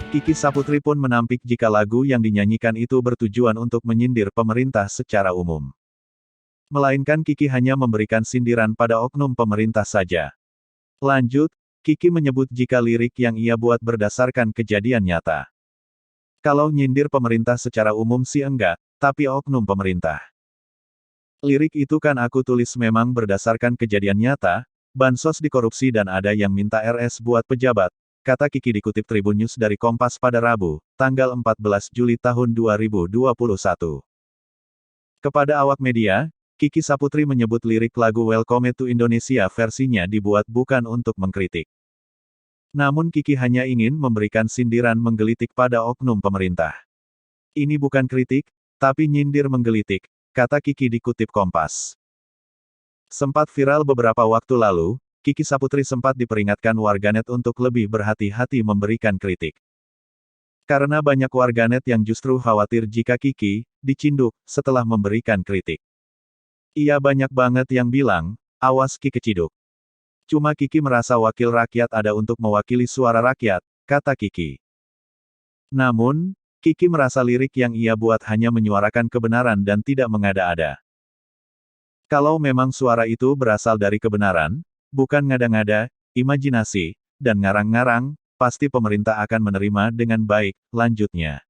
Kiki Saputri pun menampik jika lagu yang dinyanyikan itu bertujuan untuk menyindir pemerintah secara umum. Melainkan Kiki hanya memberikan sindiran pada oknum pemerintah saja. Lanjut, Kiki menyebut jika lirik yang ia buat berdasarkan kejadian nyata. Kalau nyindir pemerintah secara umum sih enggak, tapi oknum pemerintah. Lirik itu kan aku tulis memang berdasarkan kejadian nyata, bansos dikorupsi dan ada yang minta RS buat pejabat, kata Kiki dikutip Tribun News dari Kompas pada Rabu, tanggal 14 Juli tahun 2021. Kepada awak media, Kiki Saputri menyebut lirik lagu Welcome to Indonesia versinya dibuat bukan untuk mengkritik. Namun Kiki hanya ingin memberikan sindiran menggelitik pada oknum pemerintah. Ini bukan kritik, tapi nyindir menggelitik, kata Kiki dikutip Kompas. Sempat viral beberapa waktu lalu, Kiki Saputri sempat diperingatkan warganet untuk lebih berhati-hati memberikan kritik. Karena banyak warganet yang justru khawatir jika Kiki dicinduk setelah memberikan kritik. Iya banyak banget yang bilang, awas Ki keciduk. Cuma Kiki merasa wakil rakyat ada untuk mewakili suara rakyat, kata Kiki. Namun, Kiki merasa lirik yang ia buat hanya menyuarakan kebenaran dan tidak mengada-ada. Kalau memang suara itu berasal dari kebenaran, bukan ngada-ngada, imajinasi, dan ngarang-ngarang, pasti pemerintah akan menerima dengan baik, lanjutnya.